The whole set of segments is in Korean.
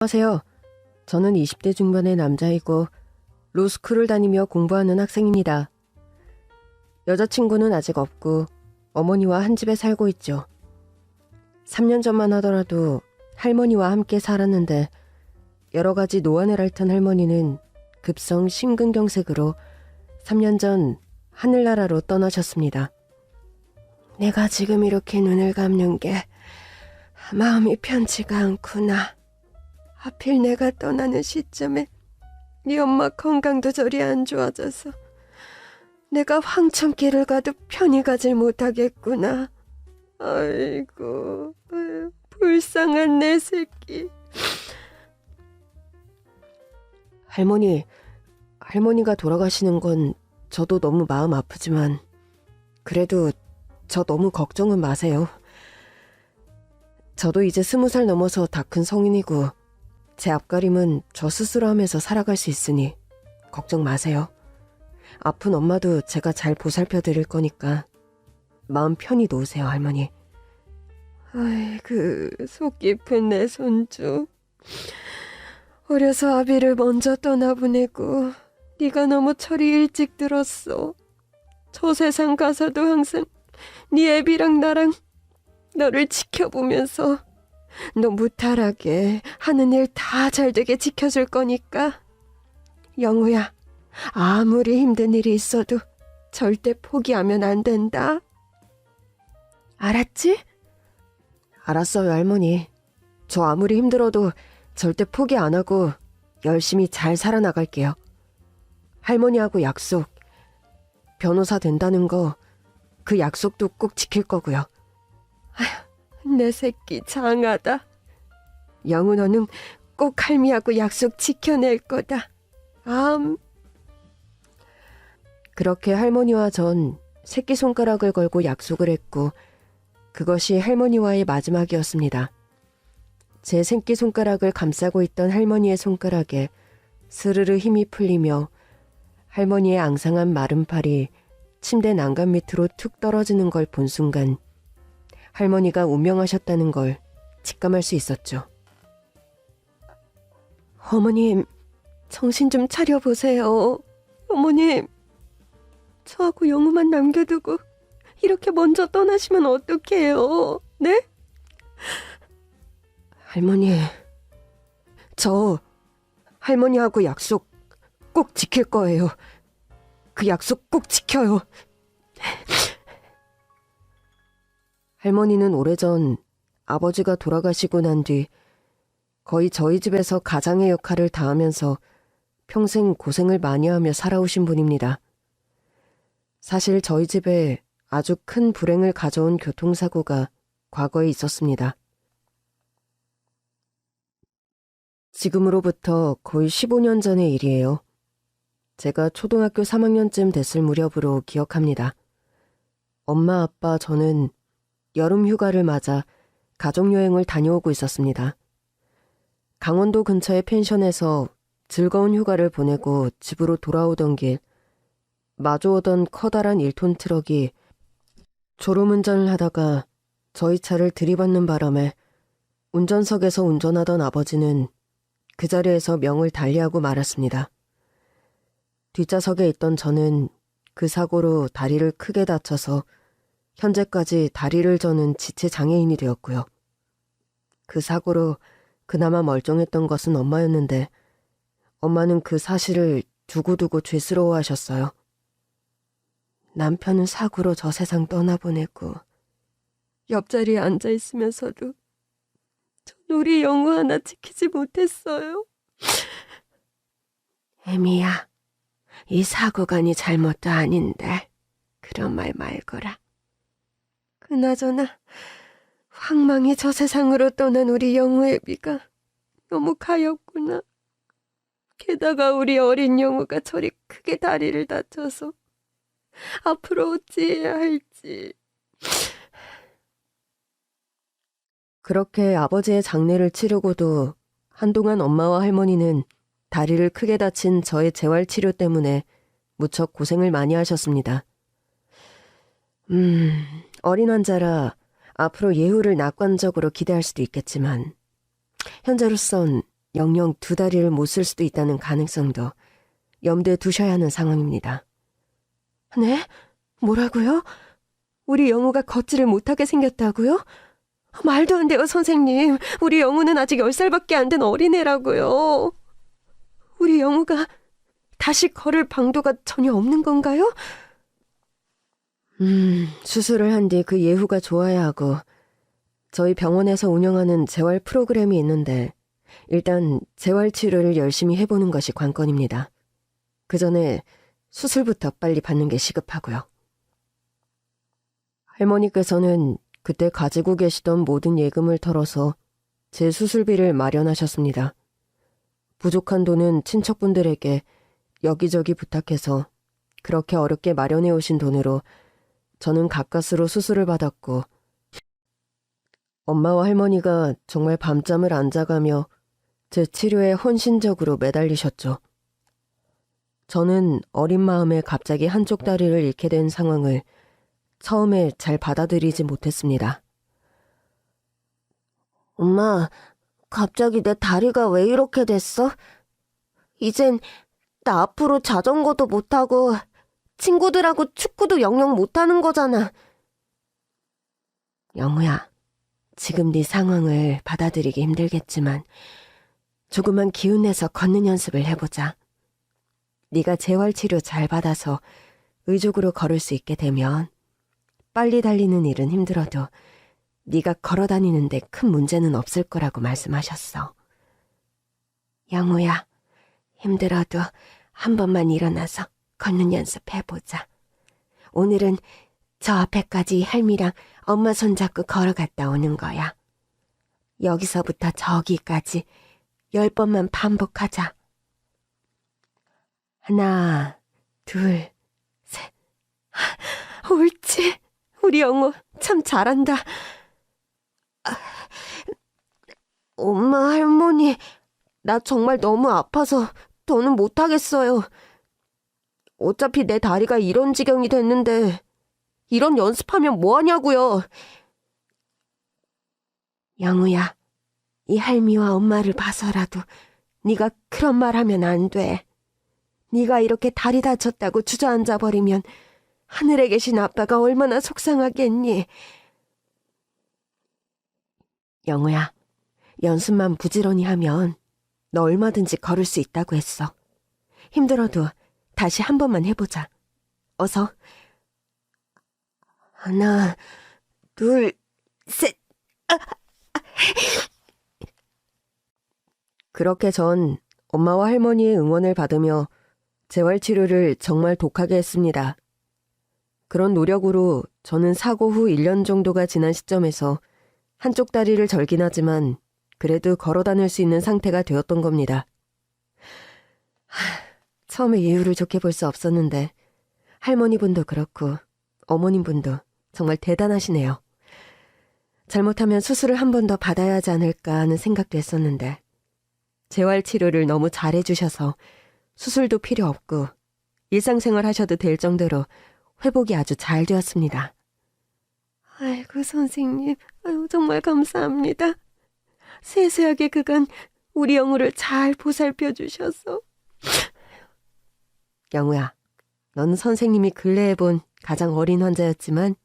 안녕하세요. 저는 20대 중반의 남자이고 로스쿨을 다니며 공부하는 학생입니다. 여자친구는 아직 없고 어머니와 한 집에 살고 있죠. 3년 전만 하더라도 할머니와 함께 살았는데 여러 가지 노안을 앓던 할머니는 급성 심근경색으로 3년 전 하늘나라로 떠나셨습니다. 내가 지금 이렇게 눈을 감는 게 마음이 편치가 않구나. 하필 내가 떠나는 시점에 네 엄마 건강도 저리 안 좋아져서 내가 황천길을 가도 편히 가질 못하겠구나. 아이고, 불쌍한 내 새끼. 할머니가 돌아가시는 건 저도 너무 마음 아프지만 그래도 저 너무 걱정은 마세요. 저도 이제 20살 넘어서 다 큰 성인이고 제 앞가림은 저 스스로 하면서 살아갈 수 있으니 걱정 마세요. 아픈 엄마도 제가 잘 보살펴 드릴 거니까 마음 편히 놓으세요, 할머니. 아이고, 속 깊은 내 손주. 어려서 아비를 먼저 떠나보내고 네가 너무 철이 일찍 들었어. 저 세상 가서도 항상 네 애비랑 나랑 너를 지켜보면서 너 무탈하게 하는 일 다 잘되게 지켜줄 거니까 영우야, 아무리 힘든 일이 있어도 절대 포기하면 안 된다. 알았지? 알았어요, 할머니. 저 아무리 힘들어도 절대 포기 안 하고 열심히 잘 살아나갈게요. 할머니하고 약속, 변호사 된다는 거 그 약속도 꼭 지킬 거고요. 아휴, 내 새끼 장하다. 영우, 너는 꼭 할미하고 약속 지켜낼 거다. 그렇게 할머니와 전 새끼손가락을 걸고 약속을 했고 그것이 할머니와의 마지막이었습니다. 제 새끼손가락을 감싸고 있던 할머니의 손가락에 스르르 힘이 풀리며 할머니의 앙상한 마른 팔이 침대 난간 밑으로 툭 떨어지는 걸 본 순간 할머니가 운명하셨다는 걸 직감할 수 있었죠. 어머님, 정신 좀 차려보세요. 어머님, 저하고 영우만 남겨두고 이렇게 먼저 떠나시면 어떡해요? 네? 할머니, 저 할머니하고 약속 꼭 지킬 거예요. 그 약속 꼭 지켜요. 할머니는 오래전 아버지가 돌아가시고 난 뒤 거의 저희 집에서 가장의 역할을 다하면서 평생 고생을 많이 하며 살아오신 분입니다. 사실 저희 집에 아주 큰 불행을 가져온 교통사고가 과거에 있었습니다. 지금으로부터 거의 15년 전의 일이에요. 제가 초등학교 3학년쯤 됐을 무렵으로 기억합니다. 엄마, 아빠, 저는 여름 휴가를 맞아 가족여행을 다녀오고 있었습니다. 강원도 근처의 펜션에서 즐거운 휴가를 보내고 집으로 돌아오던 길, 마주오던 커다란 1톤 트럭이 졸음운전을 하다가 저희 차를 들이받는 바람에 운전석에서 운전하던 아버지는 그 자리에서 명을 달리하고 말았습니다. 뒷좌석에 있던 저는 그 사고로 다리를 크게 다쳐서 현재까지 다리를 저는 지체장애인이 되었고요. 그 사고로 그나마 멀쩡했던 것은 엄마였는데 엄마는 그 사실을 두고두고 죄스러워하셨어요. 남편은 사고로 저 세상 떠나보내고 옆자리에 앉아있으면서도 전 우리 영우 하나 지키지 못했어요. 애미야, 이 사고가 네 잘못도 아닌데 그런 말 말거라. 그나저나 황망히 저 세상으로 떠난 우리 영우 애비가 너무 가엾구나. 게다가 우리 어린 영우가 저리 크게 다리를 다쳐서 앞으로 어찌해야 할지. 그렇게 아버지의 장례를 치르고도 한동안 엄마와 할머니는 다리를 크게 다친 저의 재활치료 때문에 무척 고생을 많이 하셨습니다. 어린 환자라 앞으로 예후를 낙관적으로 기대할 수도 있겠지만 현재로선 영영 두 다리를 못 쓸 수도 있다는 가능성도 염두에 두셔야 하는 상황입니다. 네? 뭐라고요? 우리 영우가 걷지를 못하게 생겼다고요? 말도 안 돼요, 선생님. 우리 영우는 아직 10살밖에 안 된 어린애라고요. 우리 영우가 다시 걸을 방도가 전혀 없는 건가요? 수술을 한 뒤 그 예후가 좋아야 하고 저희 병원에서 운영하는 재활 프로그램이 있는데 일단 재활 치료를 열심히 해보는 것이 관건입니다. 그 전에 수술부터 빨리 받는 게 시급하고요. 할머니께서는 그때 가지고 계시던 모든 예금을 털어서 제 수술비를 마련하셨습니다. 부족한 돈은 친척분들에게 여기저기 부탁해서 그렇게 어렵게 마련해 오신 돈으로 저는 가까스로 수술을 받았고 엄마와 할머니가 정말 밤잠을 안 자가며 제 치료에 헌신적으로 매달리셨죠. 저는 어린 마음에 갑자기 한쪽 다리를 잃게 된 상황을 처음에 잘 받아들이지 못했습니다. 엄마, 갑자기 내 다리가 왜 이렇게 됐어? 이젠 나 앞으로 자전거도 못 타고 친구들하고 축구도 영영 못 하는 거잖아. 영우야, 지금 네 상황을 받아들이기 힘들겠지만 조금만 기운내서 걷는 연습을 해보자. 네가 재활치료 잘 받아서 의족으로 걸을 수 있게 되면 빨리 달리는 일은 힘들어도 네가 걸어다니는데 큰 문제는 없을 거라고 말씀하셨어. 영우야, 힘들어도 한 번만 일어나서 걷는 연습해보자. 오늘은 저 앞에까지 할미랑 엄마 손잡고 걸어갔다 오는 거야. 여기서부터 저기까지 10번만 반복하자. 하나, 둘, 셋. 옳지. 우리 영우 참 잘한다. 엄마, 할머니, 나 정말 너무 아파서 더는 못하겠어요. 어차피 내 다리가 이런 지경이 됐는데 이런 연습하면 뭐하냐고요. 영우야, 이 할미와 엄마를 봐서라도 네가 그런 말 하면 안 돼. 네가 이렇게 다리 다쳤다고 주저앉아 버리면 하늘에 계신 아빠가 얼마나 속상하겠니? 영우야, 연습만 부지런히 하면 너 얼마든지 걸을 수 있다고 했어. 힘들어도 다시 한 번만 해보자. 어서. 하나, 둘, 셋. 그렇게 전 엄마와 할머니의 응원을 받으며 재활치료를 정말 독하게 했습니다. 그런 노력으로 저는 사고 후 1년 정도가 지난 시점에서 한쪽 다리를 절긴 하지만 그래도 걸어 다닐 수 있는 상태가 되었던 겁니다. 처음에 이유를 좋게 볼 수 없었는데 할머니분도 그렇고 어머님분도 정말 대단하시네요. 잘못하면 수술을 한 번 더 받아야 하지 않을까 하는 생각도 했었는데 재활치료를 너무 잘해주셔서 수술도 필요 없고 일상생활 하셔도 될 정도로 회복이 아주 잘 되었습니다. 아이고 선생님, 아유, 정말 감사합니다. 세세하게 그간 우리 영우를 잘 보살펴 주셔서. 영우야, 넌 선생님이 근래에 본 가장 어린 환자였지만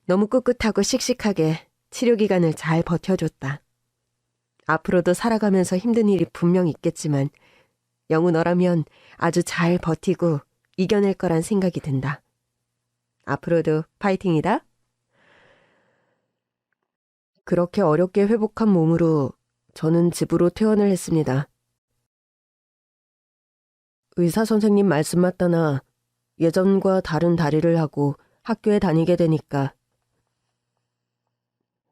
너무 꿋꿋하고 씩씩하게 치료기간을 잘 버텨줬다. 앞으로도 살아가면서 힘든 일이 분명 있겠지만 영우 너라면 아주 잘 버티고 이겨낼 거란 생각이 든다. 앞으로도 파이팅이다. 그렇게 어렵게 회복한 몸으로 저는 집으로 퇴원을 했습니다. 의사 선생님 말씀 맞다나 예전과 다른 다리를 하고 학교에 다니게 되니까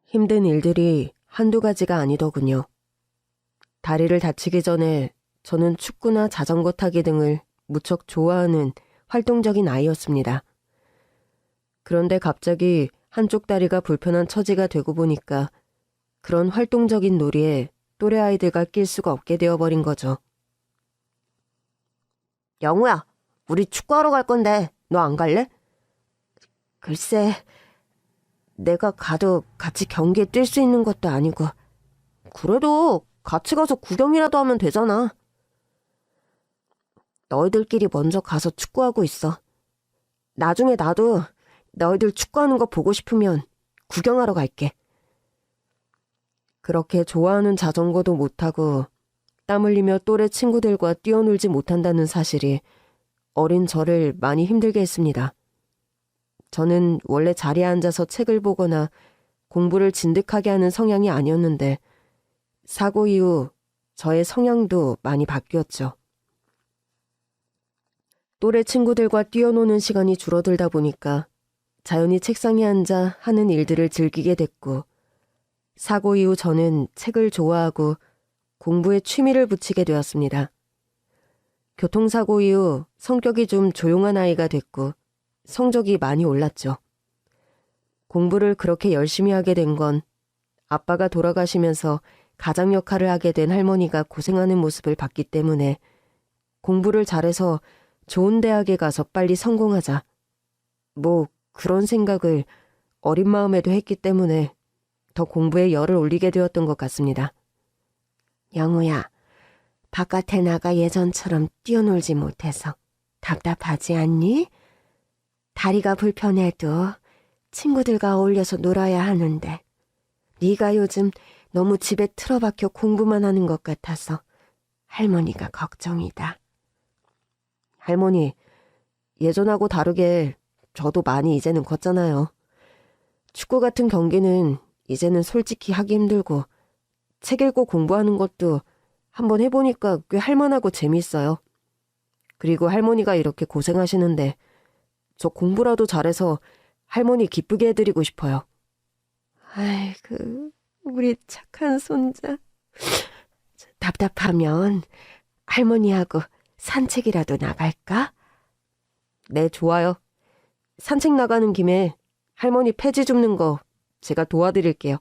힘든 일들이 한두 가지가 아니더군요. 다리를 다치기 전에 저는 축구나 자전거 타기 등을 무척 좋아하는 활동적인 아이였습니다. 그런데 갑자기 한쪽 다리가 불편한 처지가 되고 보니까 그런 활동적인 놀이에 또래 아이들과 낄 수가 없게 되어버린 거죠. 영우야, 우리 축구하러 갈 건데 너 안 갈래? 글쎄, 내가 가도 같이 경기에 뛸 수 있는 것도 아니고 그래도 같이 가서 구경이라도 하면 되잖아. 너희들끼리 먼저 가서 축구하고 있어. 나중에 나도 너희들 축구하는 거 보고 싶으면 구경하러 갈게. 그렇게 좋아하는 자전거도 못 타고 땀 흘리며 또래 친구들과 뛰어놀지 못한다는 사실이 어린 저를 많이 힘들게 했습니다. 저는 원래 자리에 앉아서 책을 보거나 공부를 진득하게 하는 성향이 아니었는데 사고 이후 저의 성향도 많이 바뀌었죠. 또래 친구들과 뛰어노는 시간이 줄어들다 보니까 자연히 책상에 앉아 하는 일들을 즐기게 됐고 사고 이후 저는 책을 좋아하고 공부에 취미를 붙이게 되었습니다. 교통사고 이후 성격이 좀 조용한 아이가 됐고 성적이 많이 올랐죠. 공부를 그렇게 열심히 하게 된 건 아빠가 돌아가시면서 가장 역할을 하게 된 할머니가 고생하는 모습을 봤기 때문에 공부를 잘해서 좋은 대학에 가서 빨리 성공하자. 뭐 그런 생각을 어린 마음에도 했기 때문에 더 공부에 열을 올리게 되었던 것 같습니다. 영우야, 바깥에 나가 예전처럼 뛰어놀지 못해서 답답하지 않니? 다리가 불편해도 친구들과 어울려서 놀아야 하는데 네가 요즘 너무 집에 틀어박혀 공부만 하는 것 같아서 할머니가 걱정이다. 할머니, 예전하고 다르게 저도 많이 이제는 컸잖아요. 축구 같은 경기는 이제는 솔직히 하기 힘들고 책 읽고 공부하는 것도 한번 해보니까 꽤 할만하고 재밌어요. 그리고 할머니가 이렇게 고생하시는데 저 공부라도 잘해서 할머니 기쁘게 해드리고 싶어요. 아이고, 우리 착한 손자. 답답하면 할머니하고 산책이라도 나갈까? 네, 좋아요. 산책 나가는 김에 할머니 폐지 줍는 거 제가 도와드릴게요.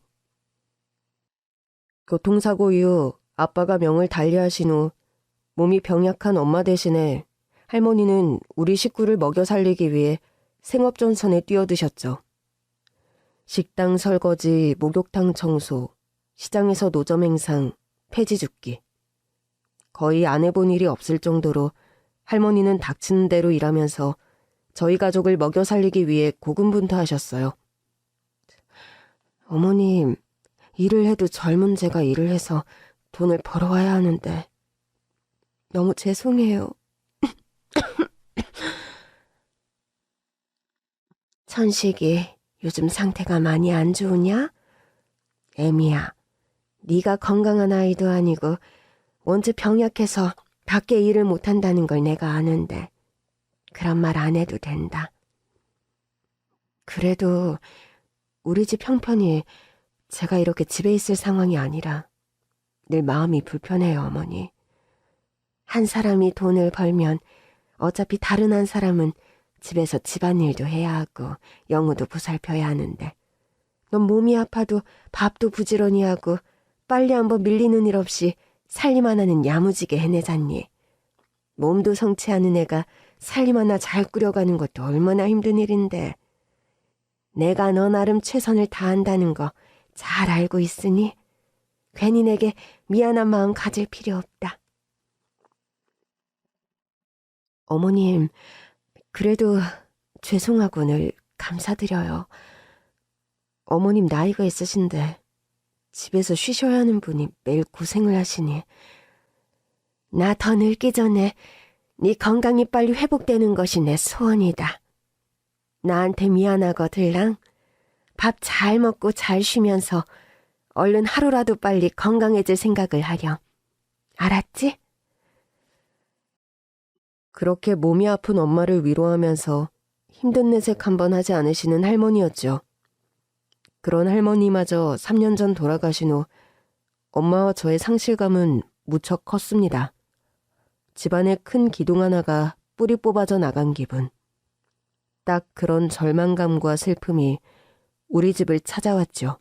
교통사고 이후 아빠가 명을 달리하신 후 몸이 병약한 엄마 대신에 할머니는 우리 식구를 먹여 살리기 위해 생업전선에 뛰어드셨죠. 식당 설거지, 목욕탕 청소, 시장에서 노점 행상, 폐지 줍기. 거의 안 해본 일이 없을 정도로 할머니는 닥치는 대로 일하면서 저희 가족을 먹여 살리기 위해 고군분투하셨어요. 어머님, 일을 해도 젊은 제가 일을 해서 돈을 벌어와야 하는데 너무 죄송해요. 천식이 요즘 상태가 많이 안 좋으냐? 애미야, 네가 건강한 아이도 아니고 원체 병약해서 밖에 일을 못한다는 걸 내가 아는데 그런 말 안 해도 된다. 그래도 우리 집 형편이 제가 이렇게 집에 있을 상황이 아니라 늘 마음이 불편해요, 어머니. 한 사람이 돈을 벌면 어차피 다른 한 사람은 집에서 집안일도 해야 하고 영우도 보살펴야 하는데 넌 몸이 아파도 밥도 부지런히 하고 빨리 한번 밀리는 일 없이 살림 하나는 야무지게 해내잖니. 몸도 성치 않은 애가 살림 하나 잘 꾸려가는 것도 얼마나 힘든 일인데 내가 너 나름 최선을 다한다는 거 잘 알고 있으니 괜히 내게 미안한 마음 가질 필요 없다. 어머님, 그래도 죄송하고 늘 감사드려요. 어머님 나이가 있으신데 집에서 쉬셔야 하는 분이 매일 고생을 하시니 나 더 늙기 전에 네 건강이 빨리 회복되는 것이 내 소원이다. 나한테 미안하거들랑 밥 잘 먹고 잘 쉬면서 얼른 하루라도 빨리 건강해질 생각을 하렴. 알았지? 그렇게 몸이 아픈 엄마를 위로하면서 힘든 내색 한번 하지 않으시는 할머니였죠. 그런 할머니마저 3년 전 돌아가신 후 엄마와 저의 상실감은 무척 컸습니다. 집안에 큰 기둥 하나가 뿌리 뽑아져 나간 기분. 딱 그런 절망감과 슬픔이 우리 집을 찾아왔죠.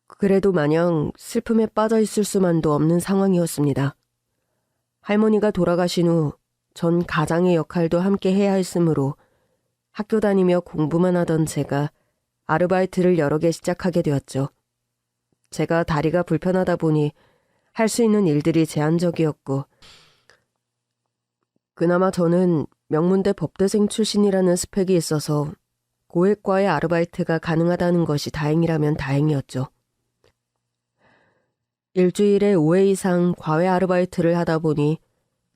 그래도 마냥 슬픔에 빠져 있을 수만도 없는 상황이었습니다. 할머니가 돌아가신 후 전 가장의 역할도 함께 해야 했으므로 학교 다니며 공부만 하던 제가 아르바이트를 여러 개 시작하게 되었죠. 제가 다리가 불편하다 보니 할 수 있는 일들이 제한적이었고, 그나마 저는 명문대 법대생 출신이라는 스펙이 있어서 고액과의 아르바이트가 가능하다는 것이 다행이라면 다행이었죠. 일주일에 5회 이상 과외 아르바이트를 하다 보니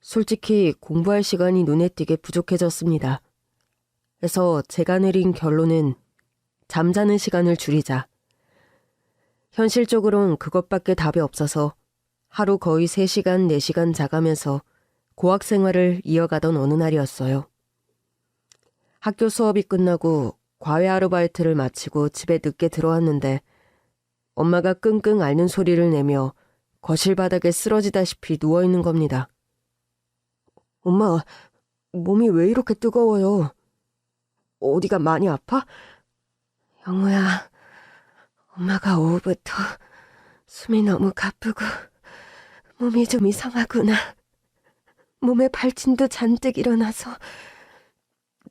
솔직히 공부할 시간이 눈에 띄게 부족해졌습니다. 그래서 제가 내린 결론은 잠자는 시간을 줄이자. 현실적으론 그것밖에 답이 없어서 하루 거의 3시간, 4시간 자가면서 고학 생활을 이어가던 어느 날이었어요. 학교 수업이 끝나고 과외 아르바이트를 마치고 집에 늦게 들어왔는데 엄마가 끙끙 앓는 소리를 내며 거실 바닥에 쓰러지다시피 누워있는 겁니다. 엄마, 몸이 왜 이렇게 뜨거워요? 어디가 많이 아파? 영우야, 엄마가 오후부터 숨이 너무 가쁘고 몸이 좀 이상하구나. 몸에 발진도 잔뜩 일어나서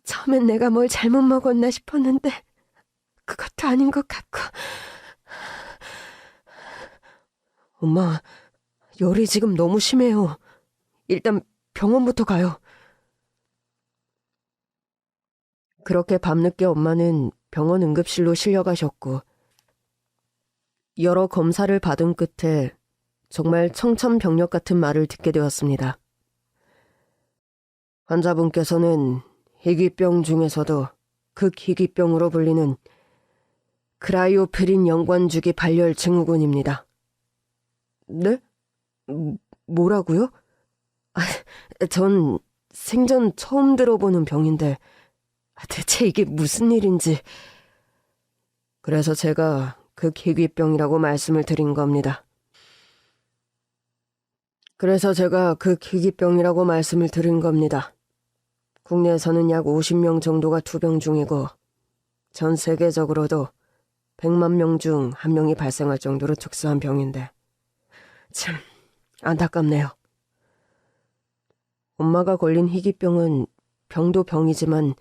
처음엔 내가 뭘 잘못 먹었나 싶었는데 그것도 아닌 것 같고. 엄마, 열이 지금 너무 심해요. 일단 병원부터 가요. 그렇게 밤늦게 엄마는 병원 응급실로 실려가셨고 여러 검사를 받은 끝에 정말 청천벽력 같은 말을 듣게 되었습니다. 환자분께서는 희귀병 중에서도 극희귀병으로 불리는 크라이오페린 연관주기 발열 증후군입니다. 네? 뭐라고요? 전 생전 처음 들어보는 병인데 대체 이게 무슨 일인지. 그래서 제가 극희귀병이라고 말씀을 드린 겁니다. 국내에서는 약 50명 정도가 투병 중이고 전 세계적으로도 100만 명 중 1명이 발생할 정도로 특수한 병인데 참 안타깝네요. 엄마가 걸린 희귀병은 병도 병이지만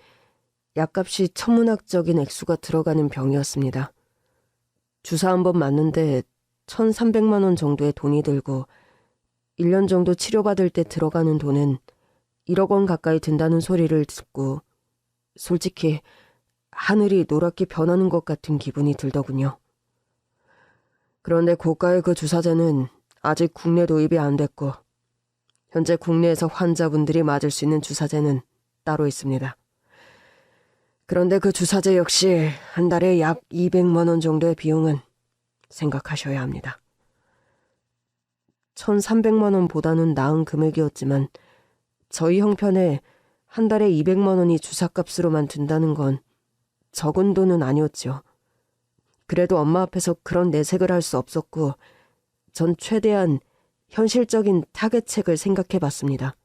약값이 천문학적인 액수가 들어가는 병이었습니다. 주사 한 번 맞는데 1,300만 원 정도의 돈이 들고 1년 정도 치료받을 때 들어가는 돈은 1억 원 가까이 든다는 소리를 듣고 솔직히 하늘이 노랗게 변하는 것 같은 기분이 들더군요. 그런데 고가의 그 주사제는 아직 국내 도입이 안 됐고 현재 국내에서 환자분들이 맞을 수 있는 주사제는 따로 있습니다. 그런데 그 주사제 역시 한 달에 약 200만 원 정도의 비용은 생각하셔야 합니다. 1,300만 원보다는 나은 금액이었지만 저희 형편에 한 달에 200만 원이 주사값으로만 든다는 건 적은 돈은 아니었죠. 그래도 엄마 앞에서 그런 내색을 할 수 없었고 전 최대한 현실적인 타겟책을 생각해봤습니다.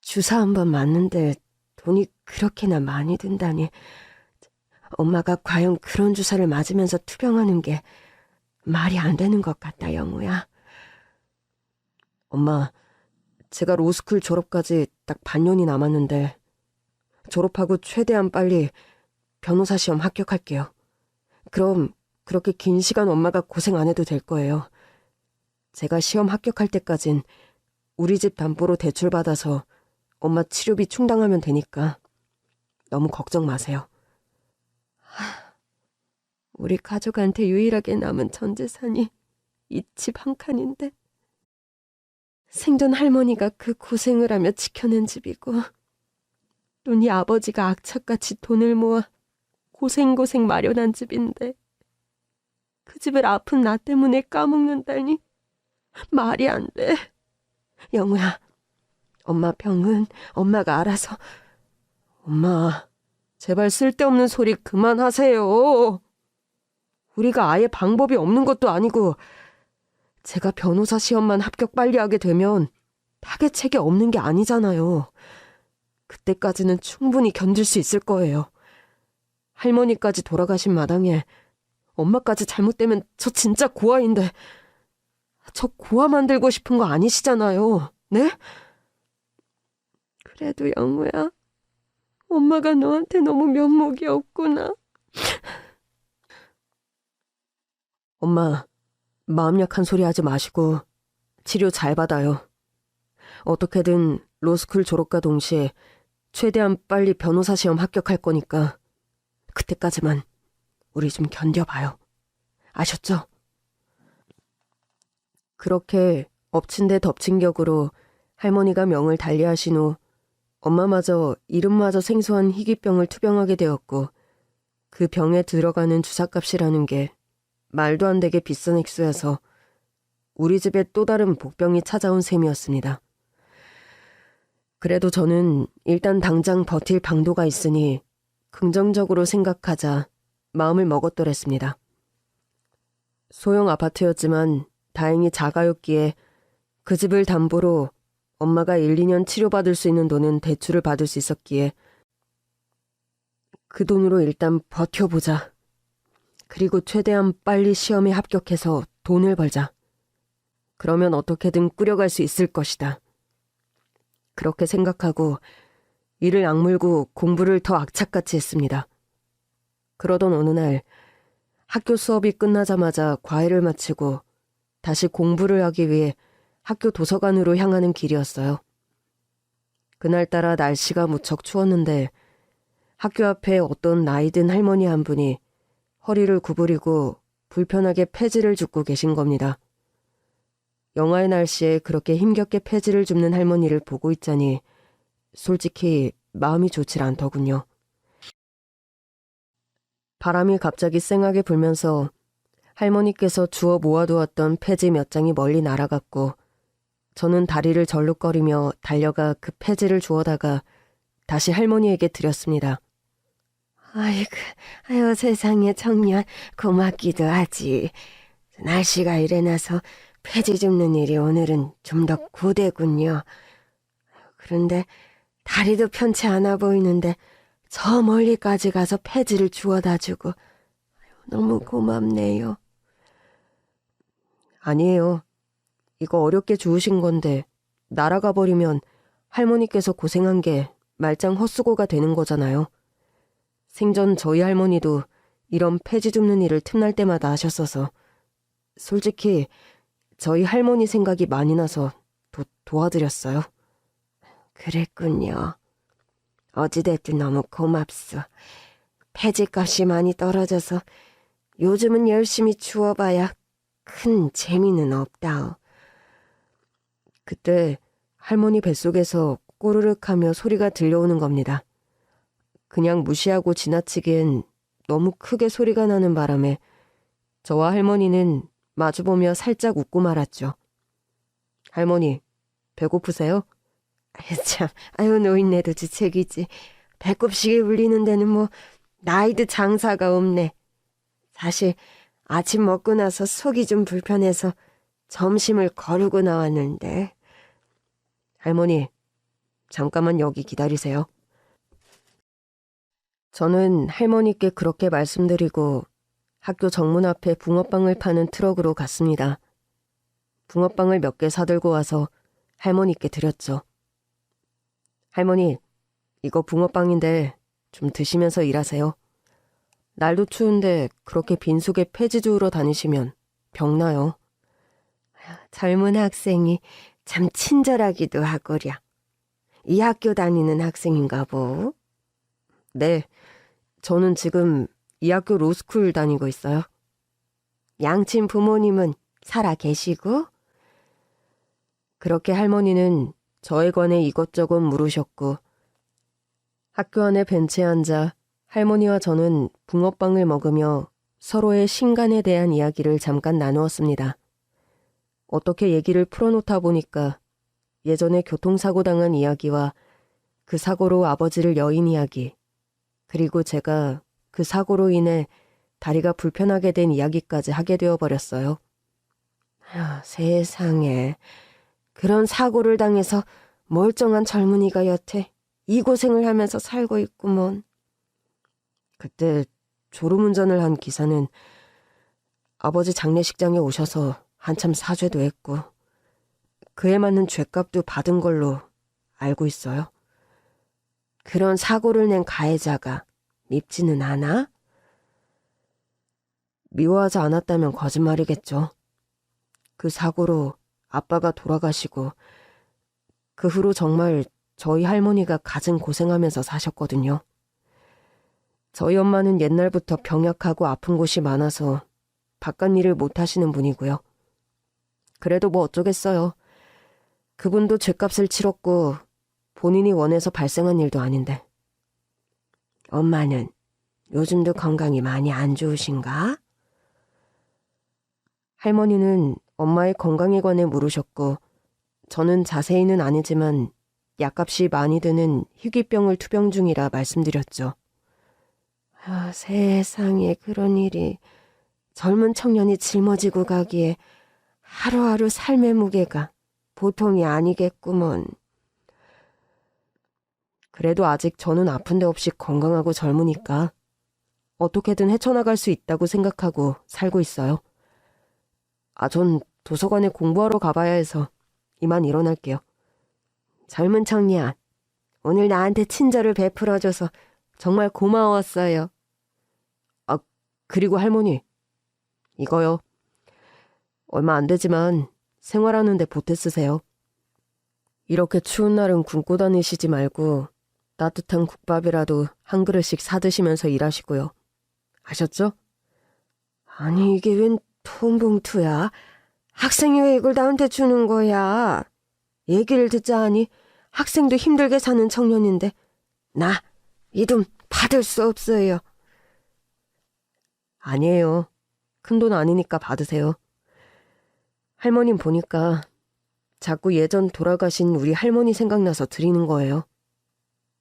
주사 한 번 맞는데 돈이 그렇게나 많이 든다니. 엄마가 과연 그런 주사를 맞으면서 투병하는 게 말이 안 되는 것 같다, 영우야. 엄마, 제가 로스쿨 졸업까지 딱 반년이 남았는데 졸업하고 최대한 빨리 변호사 시험 합격할게요. 그럼 그렇게 긴 시간 엄마가 고생 안 해도 될 거예요. 제가 시험 합격할 때까진 우리 집 담보로 대출받아서 엄마 치료비 충당하면 되니까 너무 걱정 마세요. 우리 가족한테 유일하게 남은 전 재산이 이 집 한 칸인데 생전 할머니가 그 고생을 하며 지켜낸 집이고 눈이 아버지가 악착같이 돈을 모아 고생고생 마련한 집인데 그 집을 아픈 나 때문에 까먹는다니 말이 안 돼. 영우야, 엄마 병은 엄마가 알아서. 엄마, 제발 쓸데없는 소리 그만하세요. 우리가 아예 방법이 없는 것도 아니고 제가 변호사 시험만 합격 빨리 하게 되면 타겟책이 없는 게 아니잖아요. 그때까지는 충분히 견딜 수 있을 거예요. 할머니까지 돌아가신 마당에 엄마까지 잘못되면 저 진짜 고아인데 저 고아 만들고 싶은 거 아니시잖아요. 네? 그래도 영우야, 엄마가 너한테 너무 면목이 없구나. 엄마, 마음 약한 소리 하지 마시고 치료 잘 받아요. 어떻게든 로스쿨 졸업과 동시에 최대한 빨리 변호사 시험 합격할 거니까 그때까지만 우리 좀 견뎌봐요. 아셨죠? 그렇게 엎친 데 덮친 격으로 할머니가 명을 달리하신 후 엄마마저 이름마저 생소한 희귀병을 투병하게 되었고 그 병에 들어가는 주사값이라는 게 말도 안 되게 비싼 액수여서 우리 집에 또 다른 복병이 찾아온 셈이었습니다. 그래도 저는 일단 당장 버틸 방도가 있으니 긍정적으로 생각하자 마음을 먹었더랬습니다. 소형 아파트였지만 다행히 자가였기에 그 집을 담보로 엄마가 1, 2년 치료받을 수 있는 돈은 대출을 받을 수 있었기에 그 돈으로 일단 버텨보자. 그리고 최대한 빨리 시험에 합격해서 돈을 벌자. 그러면 어떻게든 꾸려갈 수 있을 것이다. 그렇게 생각하고 이를 악물고 공부를 더 악착같이 했습니다. 그러던 어느 날 학교 수업이 끝나자마자 과외를 마치고 다시 공부를 하기 위해 학교 도서관으로 향하는 길이었어요. 그날따라 날씨가 무척 추웠는데 학교 앞에 어떤 나이든 할머니 한 분이 허리를 구부리고 불편하게 폐지를 줍고 계신 겁니다. 영하의 날씨에 그렇게 힘겹게 폐지를 줍는 할머니를 보고 있자니 솔직히 마음이 좋질 않더군요. 바람이 갑자기 쌩하게 불면서 할머니께서 주워 모아두었던 폐지 몇 장이 멀리 날아갔고 저는 다리를 절룩거리며 달려가 그 폐지를 주워다가 다시 할머니에게 드렸습니다. 아이고, 아유 세상에 청년 고맙기도 하지. 날씨가 이래나서 폐지 줍는 일이 오늘은 좀 더 고되군요. 그런데 다리도 편치 않아 보이는데 저 멀리까지 가서 폐지를 주워다 주고 너무 고맙네요. 아니에요. 이거 어렵게 주우신 건데 날아가 버리면 할머니께서 고생한 게 말짱 헛수고가 되는 거잖아요. 생전 저희 할머니도 이런 폐지 줍는 일을 틈날 때마다 하셨어서 솔직히 저희 할머니 생각이 많이 나서 도와드렸어요. 그랬군요. 어찌됐든 너무 고맙소. 폐지값이 많이 떨어져서 요즘은 열심히 주워봐야 큰 재미는 없다오. 그때 할머니 뱃속에서 꼬르륵하며 소리가 들려오는 겁니다. 그냥 무시하고 지나치기엔 너무 크게 소리가 나는 바람에 저와 할머니는 마주보며 살짝 웃고 말았죠. 할머니, 배고프세요? 참, 아유 노인네도 주책이지. 배꼽시계 울리는 데는 뭐 나이도 장사가 없네. 사실 아침 먹고 나서 속이 좀 불편해서 점심을 거르고 나왔는데. 할머니, 잠깐만 여기 기다리세요. 저는 할머니께 그렇게 말씀드리고 학교 정문 앞에 붕어빵을 파는 트럭으로 갔습니다. 붕어빵을 몇 개 사들고 와서 할머니께 드렸죠. 할머니, 이거 붕어빵인데 좀 드시면서 일하세요. 날도 추운데 그렇게 빈속에 폐지 주우러 다니시면 병나요. 젊은 학생이 참 친절하기도 하거랴. 이 학교 다니는 학생인가 보? 네, 저는 지금 이 학교 로스쿨 다니고 있어요. 양친 부모님은 살아 계시고? 그렇게 할머니는 저에 관해 이것저것 물으셨고 학교 안에 벤치에 앉아 할머니와 저는 붕어빵을 먹으며 서로의 신간에 대한 이야기를 잠깐 나누었습니다. 어떻게 얘기를 풀어놓다 보니까 예전에 교통사고 당한 이야기와 그 사고로 아버지를 여인 이야기, 그리고 제가 그 사고로 인해 다리가 불편하게 된 이야기까지 하게 되어버렸어요. 세상에, 그런 사고를 당해서 멀쩡한 젊은이가 여태 이 고생을 하면서 살고 있구먼. 그때 졸음운전을 한 기사는 아버지 장례식장에 오셔서 한참 사죄도 했고 그에 맞는 죗값도 받은 걸로 알고 있어요. 그런 사고를 낸 가해자가 밉지는 않아? 미워하지 않았다면 거짓말이겠죠. 그 사고로 아빠가 돌아가시고 그 후로 정말 저희 할머니가 가진 고생하면서 사셨거든요. 저희 엄마는 옛날부터 병약하고 아픈 곳이 많아서 바깥 일을 못 하시는 분이고요. 그래도 뭐 어쩌겠어요. 그분도 죗값을 치렀고 본인이 원해서 발생한 일도 아닌데. 엄마는 요즘도 건강이 많이 안 좋으신가? 할머니는 엄마의 건강에 관해 물으셨고 저는 자세히는 아니지만 약값이 많이 드는 희귀병을 투병 중이라 말씀드렸죠. 세상에 그런 일이. 젊은 청년이 짊어지고 가기에 하루하루 삶의 무게가 보통이 아니겠구먼. 그래도 아직 저는 아픈 데 없이 건강하고 젊으니까 어떻게든 헤쳐나갈 수 있다고 생각하고 살고 있어요. 전 도서관에 공부하러 가봐야 해서 이만 일어날게요. 젊은 청년, 오늘 나한테 친절을 베풀어줘서 정말 고마웠어요. 그리고 할머니, 이거요. 얼마 안 되지만 생활하는데 보태 쓰세요. 이렇게 추운 날은 굶고 다니시지 말고 따뜻한 국밥이라도 한 그릇씩 사드시면서 일하시고요. 아셨죠? 아니 이게 웬 돈 봉투야? 학생이 왜 이걸 나한테 주는 거야? 얘기를 듣자 하니 학생도 힘들게 사는 청년인데 나 이 돈 받을 수 없어요. 아니에요. 큰 돈 아니니까 받으세요. 할머님 보니까 자꾸 예전 돌아가신 우리 할머니 생각나서 드리는 거예요.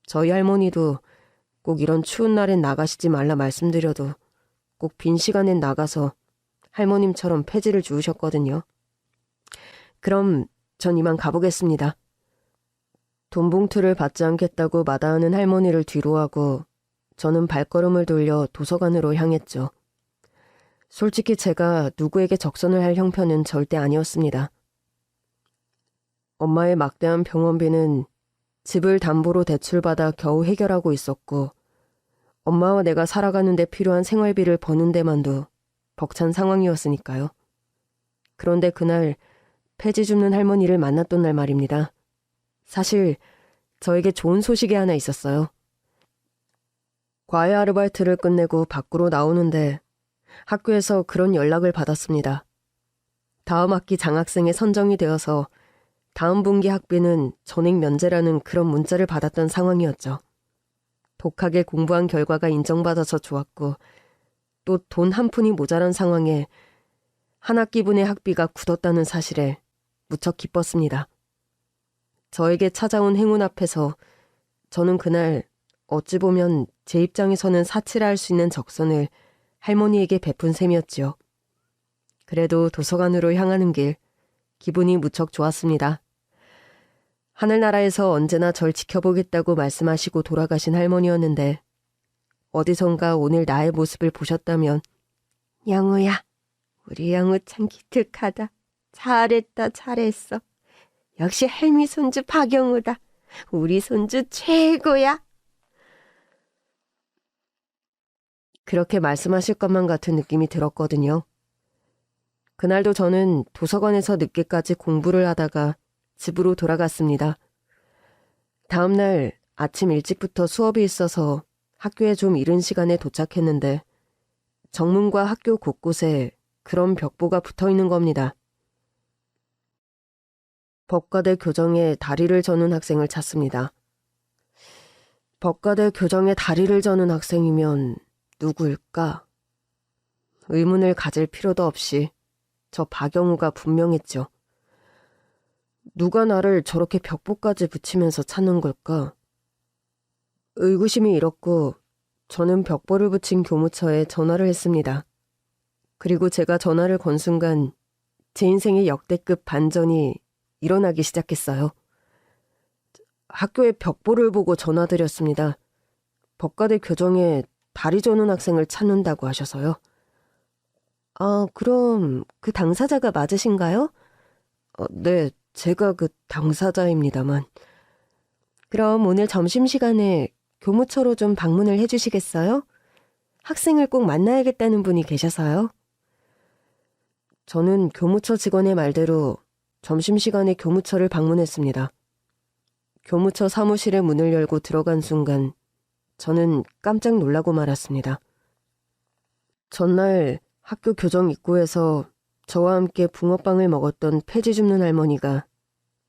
저희 할머니도 꼭 이런 추운 날엔 나가시지 말라 말씀드려도 꼭 빈 시간엔 나가서 할머님처럼 폐지를 주우셨거든요. 그럼 전 이만 가보겠습니다. 돈 봉투를 받지 않겠다고 마다하는 할머니를 뒤로하고 저는 발걸음을 돌려 도서관으로 향했죠. 솔직히 제가 누구에게 적선을 할 형편은 절대 아니었습니다. 엄마의 막대한 병원비는 집을 담보로 대출받아 겨우 해결하고 있었고 엄마와 내가 살아가는 데 필요한 생활비를 버는 데만도 벅찬 상황이었으니까요. 그런데 그날 폐지 줍는 할머니를 만났던 날 말입니다. 사실 저에게 좋은 소식이 하나 있었어요. 과외 아르바이트를 끝내고 밖으로 나오는데 학교에서 그런 연락을 받았습니다. 다음 학기 장학생에 선정이 되어서 다음 분기 학비는 전액 면제라는 그런 문자를 받았던 상황이었죠. 독하게 공부한 결과가 인정받아서 좋았고 또 돈 한 푼이 모자란 상황에 한 학기분의 학비가 굳었다는 사실에 무척 기뻤습니다. 저에게 찾아온 행운 앞에서 저는 그날 어찌 보면 제 입장에서는 사치라 할 수 있는 적선을 할머니에게 베푼 셈이었지요. 그래도 도서관으로 향하는 길 기분이 무척 좋았습니다. 하늘나라에서 언제나 절 지켜보겠다고 말씀하시고 돌아가신 할머니였는데 어디선가 오늘 나의 모습을 보셨다면 영우야, 우리 영우 참 기특하다. 잘했다 잘했어. 역시 할미 손주 박영우다. 우리 손주 최고야. 그렇게 말씀하실 것만 같은 느낌이 들었거든요. 그날도 저는 도서관에서 늦게까지 공부를 하다가 집으로 돌아갔습니다. 다음 날 아침 일찍부터 수업이 있어서 학교에 좀 이른 시간에 도착했는데 정문과 학교 곳곳에 그런 벽보가 붙어 있는 겁니다. 법과대 교정에 다리를 저는 학생을 찾습니다. 법과대 교정에 다리를 저는 학생이면 누구일까? 의문을 가질 필요도 없이 저 박영우가 분명했죠. 누가 나를 저렇게 벽보까지 붙이면서 찾는 걸까? 의구심이 일었고 저는 벽보를 붙인 교무처에 전화를 했습니다. 그리고 제가 전화를 건 순간 제 인생의 역대급 반전이 일어나기 시작했어요. 학교에 벽보를 보고 전화드렸습니다. 법과대 교정에 다리 저는 학생을 찾는다고 하셔서요. 그럼 그 당사자가 맞으신가요? 네, 제가 그 당사자입니다만. 그럼 오늘 점심시간에 교무처로 좀 방문을 해주시겠어요? 학생을 꼭 만나야겠다는 분이 계셔서요. 저는 교무처 직원의 말대로 점심시간에 교무처를 방문했습니다. 교무처 사무실의 문을 열고 들어간 순간 저는 깜짝 놀라고 말았습니다. 전날 학교 교정 입구에서 저와 함께 붕어빵을 먹었던 폐지 줍는 할머니가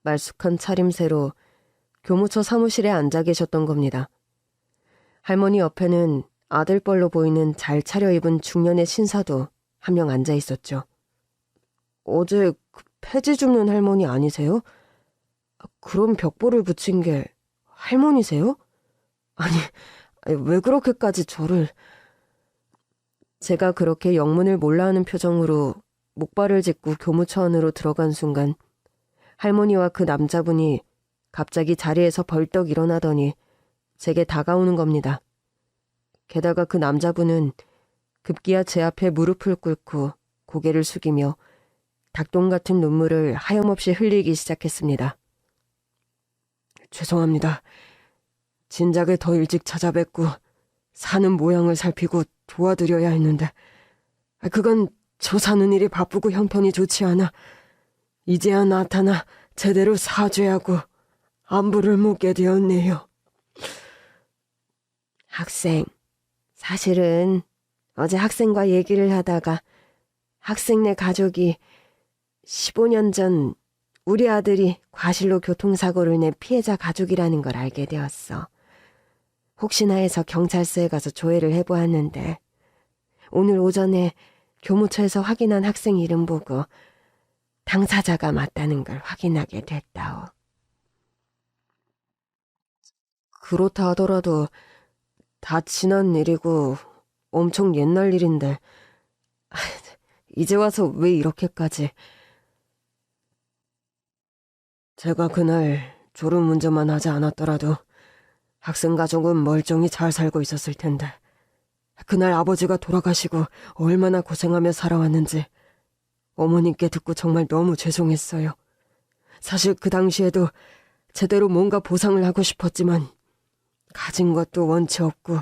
말쑥한 차림새로 교무처 사무실에 앉아 계셨던 겁니다. 할머니 옆에는 아들뻘로 보이는 잘 차려입은 중년의 신사도 한 명 앉아 있었죠. 어제 그 폐지 줍는 할머니 아니세요? 그럼 벽보를 붙인 게 할머니세요? 아니, 왜 그렇게까지 저를... 제가 그렇게 영문을 몰라 하는 표정으로 목발을 짚고 교무처 안으로 들어간 순간 할머니와 그 남자분이 갑자기 자리에서 벌떡 일어나더니 제게 다가오는 겁니다. 게다가 그 남자분은 급기야 제 앞에 무릎을 꿇고 고개를 숙이며 닭똥 같은 눈물을 하염없이 흘리기 시작했습니다. 죄송합니다. 진작에 더 일찍 찾아뵙고 사는 모양을 살피고 도와드려야 했는데 그건 저 사는 일이 바쁘고 형편이 좋지 않아 이제야 나타나 제대로 사죄하고 안부를 묻게 되었네요. 학생, 사실은 어제 학생과 얘기를 하다가 학생네 가족이 15년 전 우리 아들이 과실로 교통사고를 낸 피해자 가족이라는 걸 알게 되었어. 혹시나 해서 경찰서에 가서 조회를 해보았는데 오늘 오전에 교무처에서 확인한 학생 이름 보고 당사자가 맞다는 걸 확인하게 됐다오. 그렇다 하더라도 다 지난 일이고 엄청 옛날 일인데 이제 와서 왜 이렇게까지... 제가 그날 졸음운전만 하지 않았더라도 학생 가족은 멀쩡히 잘 살고 있었을 텐데 그날 아버지가 돌아가시고 얼마나 고생하며 살아왔는지 어머님께 듣고 정말 너무 죄송했어요. 사실 그 당시에도 제대로 뭔가 보상을 하고 싶었지만 가진 것도 원치 없고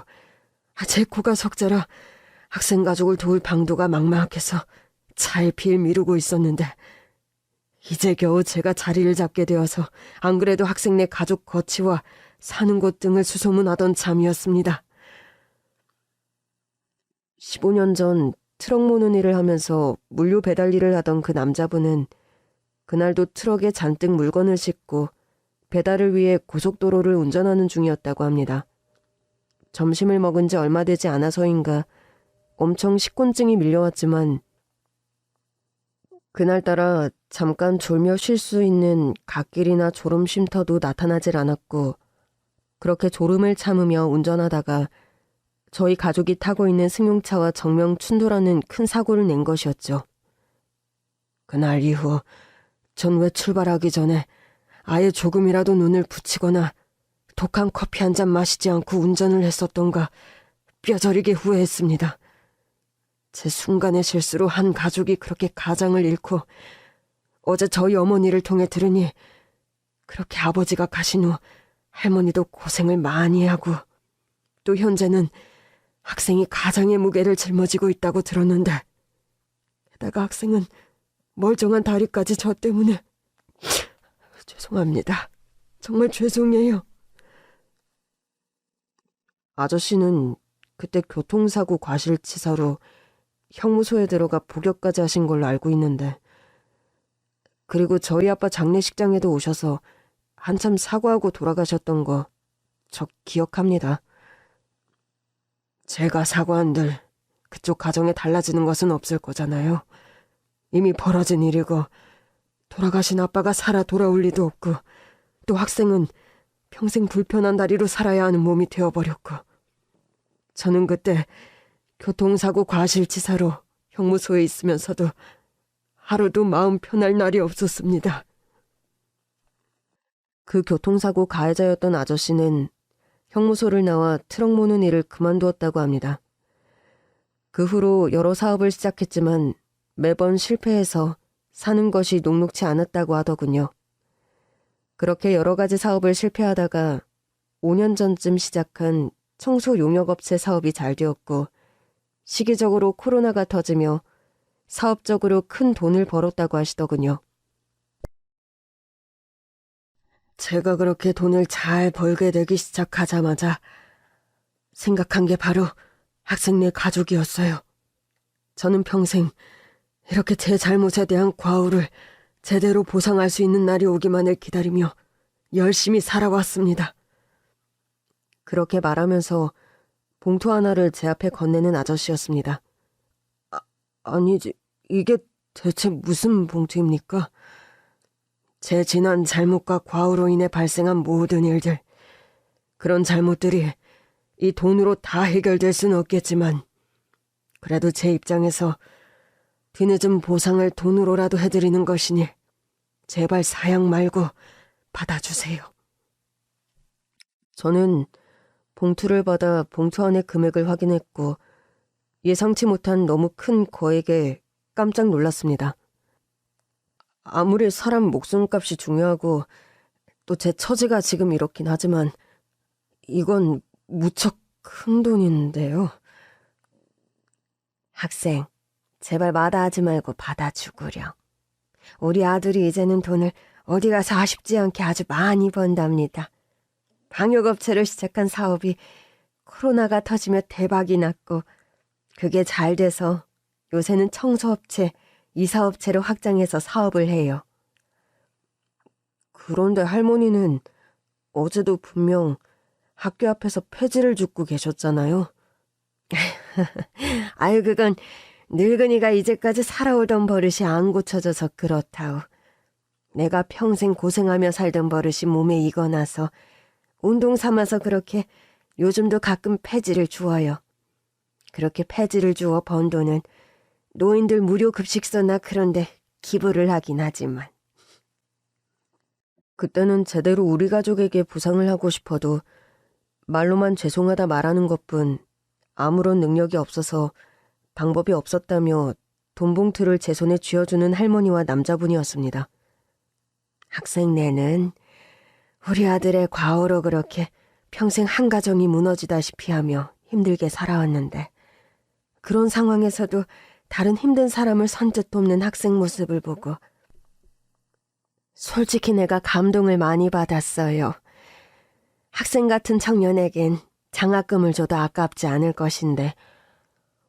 제 코가 석자라 학생 가족을 도울 방도가 막막해서 차일피일 미루고 있었는데 이제 겨우 제가 자리를 잡게 되어서 안 그래도 학생네 가족 거치와 사는 곳 등을 수소문하던 참이었습니다. 15년 전 트럭 모는 일을 하면서 물류 배달 일을 하던 그 남자분은 그날도 트럭에 잔뜩 물건을 싣고 배달을 위해 고속도로를 운전하는 중이었다고 합니다. 점심을 먹은 지 얼마 되지 않아서인가 엄청 식곤증이 밀려왔지만 그날따라 잠깐 졸며 쉴 수 있는 갓길이나 졸음 쉼터도 나타나질 않았고 그렇게 졸음을 참으며 운전하다가 저희 가족이 타고 있는 승용차와 정면 충돌하는 큰 사고를 낸 것이었죠. 그날 이후 전 왜 출발하기 전에 아예 조금이라도 눈을 붙이거나 독한 커피 한 잔 마시지 않고 운전을 했었던가 뼈저리게 후회했습니다. 제 순간의 실수로 한 가족이 그렇게 가장을 잃고 어제 저희 어머니를 통해 들으니 그렇게 아버지가 가신 후 할머니도 고생을 많이 하고 또 현재는 학생이 가장의 무게를 짊어지고 있다고 들었는데 게다가 학생은 멀쩡한 다리까지 저 때문에 죄송합니다. 정말 죄송해요. 아저씨는 그때 교통사고 과실치사로 형무소에 들어가 복역까지 하신 걸로 알고 있는데 그리고 저희 아빠 장례식장에도 오셔서 한참 사과하고 돌아가셨던 거 저 기억합니다. 제가 사과한들 그쪽 가정에 달라지는 것은 없을 거잖아요. 이미 벌어진 일이고 돌아가신 아빠가 살아 돌아올 리도 없고 또 학생은 평생 불편한 다리로 살아야 하는 몸이 되어버렸고 저는 그때 교통사고 과실치사로 형무소에 있으면서도 하루도 마음 편할 날이 없었습니다. 그 교통사고 가해자였던 아저씨는 형무소를 나와 트럭 모는 일을 그만두었다고 합니다. 그 후로 여러 사업을 시작했지만 매번 실패해서 사는 것이 녹록지 않았다고 하더군요. 그렇게 여러 가지 사업을 실패하다가 5년 전쯤 시작한 청소 용역업체 사업이 잘 되었고 시기적으로 코로나가 터지며 사업적으로 큰 돈을 벌었다고 하시더군요. 제가 그렇게 돈을 잘 벌게 되기 시작하자마자 생각한 게 바로 학생네 가족이었어요. 저는 평생 이렇게 제 잘못에 대한 과오를 제대로 보상할 수 있는 날이 오기만을 기다리며 열심히 살아왔습니다. 그렇게 말하면서 봉투 하나를 제 앞에 건네는 아저씨였습니다. 아니지, 이게 대체 무슨 봉투입니까? 제 지난 잘못과 과오로 인해 발생한 모든 일들, 그런 잘못들이 이 돈으로 다 해결될 수는 없겠지만 그래도 제 입장에서 뒤늦은 보상을 돈으로라도 해드리는 것이니 제발 사양 말고 받아주세요. 저는 봉투를 받아 봉투 안의 금액을 확인했고 예상치 못한 너무 큰 거액에 깜짝 놀랐습니다. 아무리 사람 목숨값이 중요하고 또 제 처지가 지금 이렇긴 하지만 이건 무척 큰 돈인데요. 학생, 제발 마다하지 말고 받아주구려. 우리 아들이 이제는 돈을 어디 가서 아쉽지 않게 아주 많이 번답니다. 방역업체를 시작한 사업이 코로나가 터지며 대박이 났고 그게 잘 돼서 요새는 청소업체, 이사업체로 확장해서 사업을 해요. 그런데 할머니는 어제도 분명 학교 앞에서 폐지를 줍고 계셨잖아요. 아유, 그건 늙은이가 이제까지 살아오던 버릇이 안 고쳐져서 그렇다오. 내가 평생 고생하며 살던 버릇이 몸에 익어나서 운동 삼아서 그렇게 요즘도 가끔 폐지를 주어요. 그렇게 폐지를 주어 번 돈은 노인들 무료 급식소나 그런데 기부를 하긴 하지만 그때는 제대로 우리 가족에게 보상을 하고 싶어도 말로만 죄송하다 말하는 것뿐 아무런 능력이 없어서 방법이 없었다며 돈 봉투를 제 손에 쥐어주는 할머니와 남자분이었습니다. 학생네는 우리 아들의 과오로 그렇게 평생 한 가정이 무너지다시피 하며 힘들게 살아왔는데 그런 상황에서도 다른 힘든 사람을 선뜻 돕는 학생 모습을 보고 솔직히 내가 감동을 많이 받았어요. 학생 같은 청년에겐 장학금을 줘도 아깝지 않을 것인데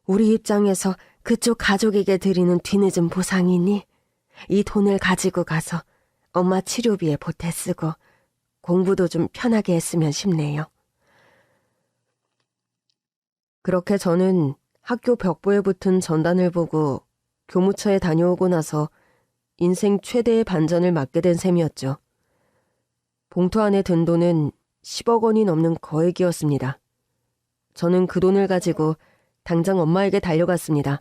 우리 입장에서 그쪽 가족에게 드리는 뒤늦은 보상이니 이 돈을 가지고 가서 엄마 치료비에 보태 쓰고 공부도 좀 편하게 했으면 싶네요. 그렇게 저는 학교 벽보에 붙은 전단을 보고 교무처에 다녀오고 나서 인생 최대의 반전을 맞게 된 셈이었죠. 봉투 안에 든 돈은 10억 원이 넘는 거액이었습니다. 저는 그 돈을 가지고 당장 엄마에게 달려갔습니다.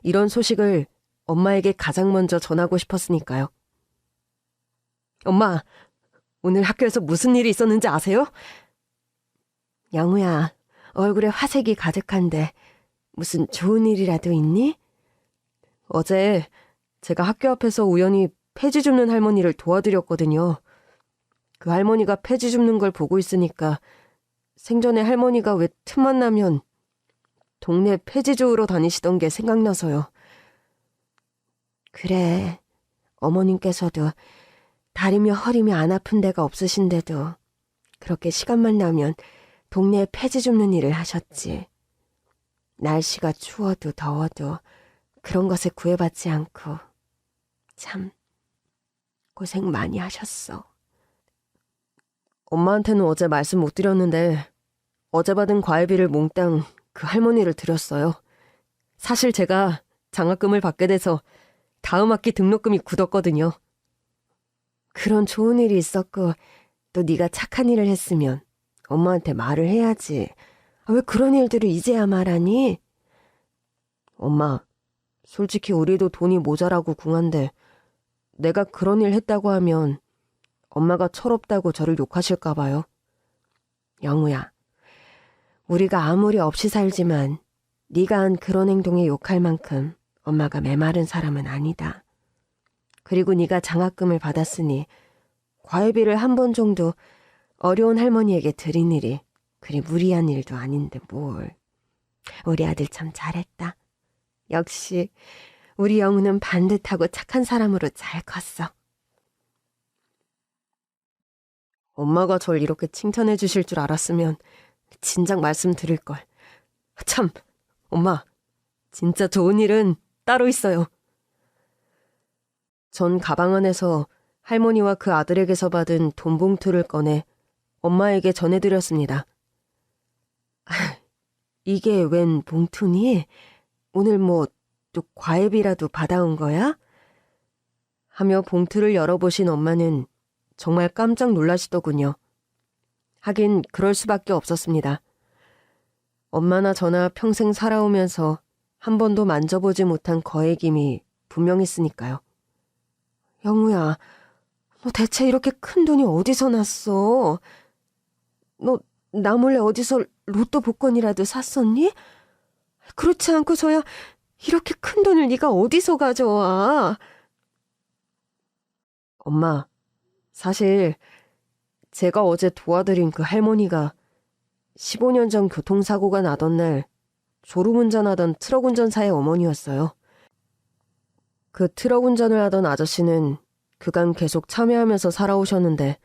이런 소식을 엄마에게 가장 먼저 전하고 싶었으니까요. 엄마, 오늘 학교에서 무슨 일이 있었는지 아세요? 영우야, 얼굴에 화색이 가득한데 무슨 좋은 일이라도 있니? 어제 제가 학교 앞에서 우연히 폐지 줍는 할머니를 도와드렸거든요. 그 할머니가 폐지 줍는 걸 보고 있으니까 생전에 할머니가 왜 틈만 나면 동네 폐지 주우러 다니시던 게 생각나서요. 그래, 어머님께서도 다리며 허리며 안 아픈 데가 없으신데도 그렇게 시간만 나면 동네에 폐지 줍는 일을 하셨지. 날씨가 추워도 더워도 그런 것에 구애받지 않고 참 고생 많이 하셨어. 엄마한테는 어제 말씀 못 드렸는데 어제 받은 과외비를 몽땅 그 할머니를 드렸어요. 사실 제가 장학금을 받게 돼서 다음 학기 등록금이 굳었거든요. 그런 좋은 일이 있었고 또 네가 착한 일을 했으면 엄마한테 말을 해야지. 왜 그런 일들을 이제야 말하니? 엄마, 솔직히 우리도 돈이 모자라고 궁한데 내가 그런 일 했다고 하면 엄마가 철없다고 저를 욕하실까 봐요. 영우야, 우리가 아무리 없이 살지만 네가 한 그런 행동에 욕할 만큼 엄마가 메마른 사람은 아니다. 그리고 네가 장학금을 받았으니 과외비를 한 번 정도 어려운 할머니에게 드린 일이 그리 무리한 일도 아닌데 뭘. 우리 아들 참 잘했다. 역시 우리 영우는 반듯하고 착한 사람으로 잘 컸어. 엄마가 절 이렇게 칭찬해 주실 줄 알았으면 진작 말씀드릴걸. 참, 엄마, 진짜 좋은 일은 따로 있어요. 전 가방 안에서 할머니와 그 아들에게서 받은 돈 봉투를 꺼내 엄마에게 전해드렸습니다. 이게 웬 봉투니? 오늘 뭐 또 과외비라도 받아온 거야? 하며 봉투를 열어보신 엄마는 정말 깜짝 놀라시더군요. 하긴 그럴 수밖에 없었습니다. 엄마나 저나 평생 살아오면서 한 번도 만져보지 못한 거액임이 분명했으니까요. 영우야, 너 대체 이렇게 큰 돈이 어디서 났어? 너 나 몰래 어디서 로또 복권이라도 샀었니? 그렇지 않고서야 이렇게 큰 돈을 네가 어디서 가져와? 엄마, 사실 제가 어제 도와드린 그 할머니가 15년 전 교통사고가 나던 날 졸음운전하던 트럭 운전사의 어머니였어요. 그 트럭 운전을 하던 아저씨는 그간 계속 참여하면서 살아오셨는데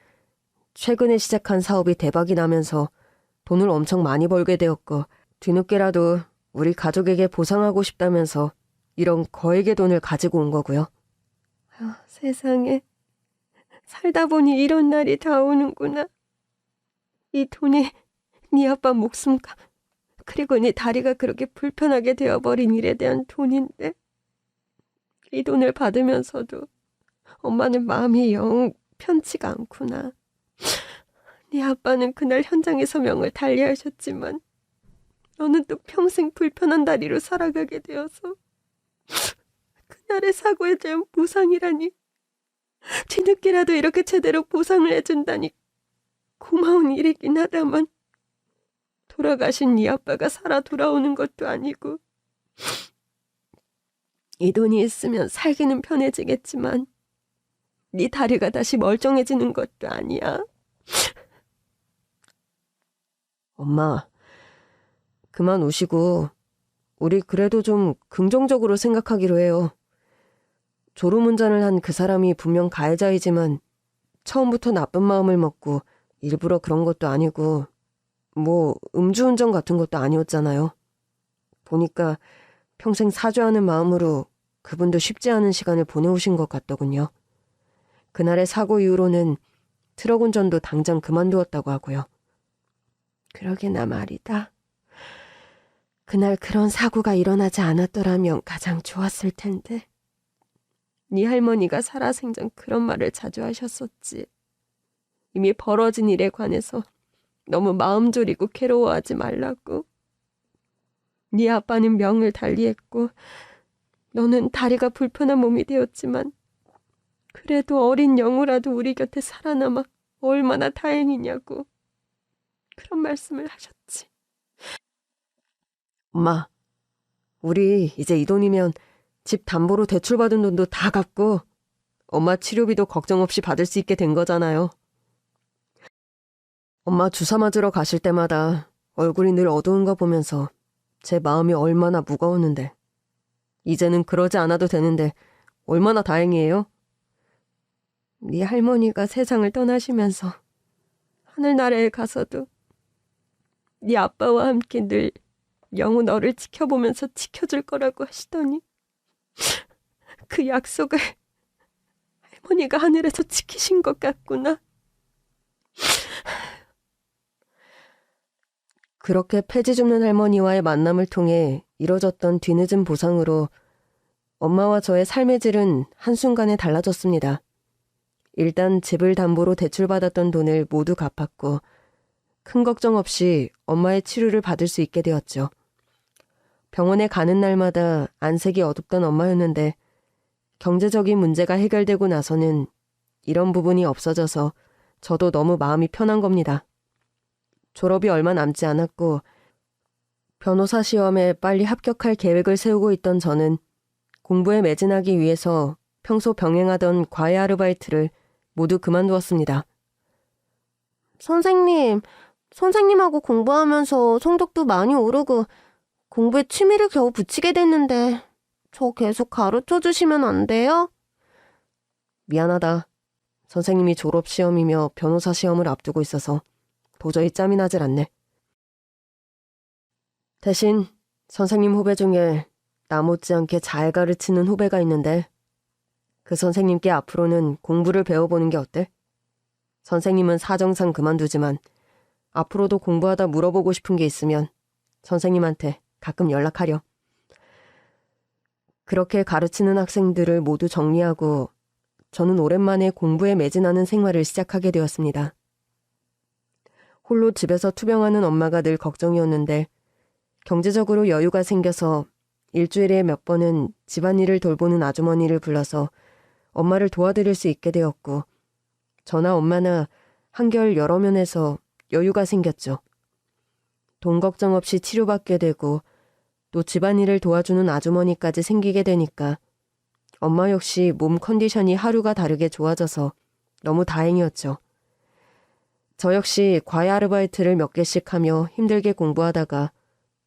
최근에 시작한 사업이 대박이 나면서 돈을 엄청 많이 벌게 되었고 뒤늦게라도 우리 가족에게 보상하고 싶다면서 이런 거액의 돈을 가지고 온 거고요. 세상에, 살다 보니 이런 날이 다 오는구나. 이 돈이 네 아빠 목숨과 그리고 네 다리가 그렇게 불편하게 되어버린 일에 대한 돈인데 이 돈을 받으면서도 엄마는 마음이 영 편치가 않구나. 네 아빠는 그날 현장에서 명을 달리하셨지만 너는 또 평생 불편한 다리로 살아가게 되어서 그날의 사고에 대한 보상이라니. 뒤늦게라도 이렇게 제대로 보상을 해준다니 고마운 일이긴 하다만 돌아가신 네 아빠가 살아 돌아오는 것도 아니고 이 돈이 있으면 살기는 편해지겠지만 네 다리가 다시 멀쩡해지는 것도 아니야. 엄마, 그만 우시고 우리 그래도 좀 긍정적으로 생각하기로 해요. 졸음운전을 한 그 사람이 분명 가해자이지만 처음부터 나쁜 마음을 먹고 일부러 그런 것도 아니고 뭐 음주운전 같은 것도 아니었잖아요. 보니까 평생 사죄하는 마음으로 그분도 쉽지 않은 시간을 보내오신 것 같더군요. 그날의 사고 이후로는 트럭 운전도 당장 그만두었다고 하고요. 그러게나 말이다. 그날 그런 사고가 일어나지 않았더라면 가장 좋았을 텐데. 네 할머니가 살아생전 그런 말을 자주 하셨었지. 이미 벌어진 일에 관해서 너무 마음 졸이고 괴로워하지 말라고. 네 아빠는 명을 달리했고 너는 다리가 불편한 몸이 되었지만 그래도 어린 영우라도 우리 곁에 살아남아 얼마나 다행이냐고 그런 말씀을 하셨지. 엄마, 우리 이제 이 돈이면 집 담보로 대출받은 돈도 다 갚고 엄마 치료비도 걱정 없이 받을 수 있게 된 거잖아요. 엄마 주사 맞으러 가실 때마다 얼굴이 늘 어두운 거 보면서 제 마음이 얼마나 무거웠는데 이제는 그러지 않아도 되는데 얼마나 다행이에요. 네 할머니가 세상을 떠나시면서 하늘나라에 가서도 네 아빠와 함께 늘 영우 너를 지켜보면서 지켜줄 거라고 하시더니 그 약속을 할머니가 하늘에서 지키신 것 같구나. 그렇게 폐지 줍는 할머니와의 만남을 통해 이뤄졌던 뒤늦은 보상으로 엄마와 저의 삶의 질은 한순간에 달라졌습니다. 일단 집을 담보로 대출받았던 돈을 모두 갚았고 큰 걱정 없이 엄마의 치료를 받을 수 있게 되었죠. 병원에 가는 날마다 안색이 어둡던 엄마였는데 경제적인 문제가 해결되고 나서는 이런 부분이 없어져서 저도 너무 마음이 편한 겁니다. 졸업이 얼마 남지 않았고 변호사 시험에 빨리 합격할 계획을 세우고 있던 저는 공부에 매진하기 위해서 평소 병행하던 과외 아르바이트를 모두 그만두었습니다. 선생님하고 공부하면서 성적도 많이 오르고 공부에 취미를 겨우 붙이게 됐는데 저 계속 가르쳐 주시면 안 돼요? 미안하다. 선생님이 졸업시험이며 변호사 시험을 앞두고 있어서 도저히 짬이 나질 않네. 대신 선생님 후배 중에 나 못지않게 잘 가르치는 후배가 있는데 그 선생님께 앞으로는 공부를 배워보는 게 어때? 선생님은 사정상 그만두지만 앞으로도 공부하다 물어보고 싶은 게 있으면 선생님한테 가끔 연락하렴. 그렇게 가르치는 학생들을 모두 정리하고 저는 오랜만에 공부에 매진하는 생활을 시작하게 되었습니다. 홀로 집에서 투병하는 엄마가 늘 걱정이었는데 경제적으로 여유가 생겨서 일주일에 몇 번은 집안일을 돌보는 아주머니를 불러서 엄마를 도와드릴 수 있게 되었고 저나 엄마나 한결 여러 면에서 여유가 생겼죠. 돈 걱정 없이 치료받게 되고 또 집안일을 도와주는 아주머니까지 생기게 되니까 엄마 역시 몸 컨디션이 하루가 다르게 좋아져서 너무 다행이었죠. 저 역시 과외 아르바이트를 몇 개씩 하며 힘들게 공부하다가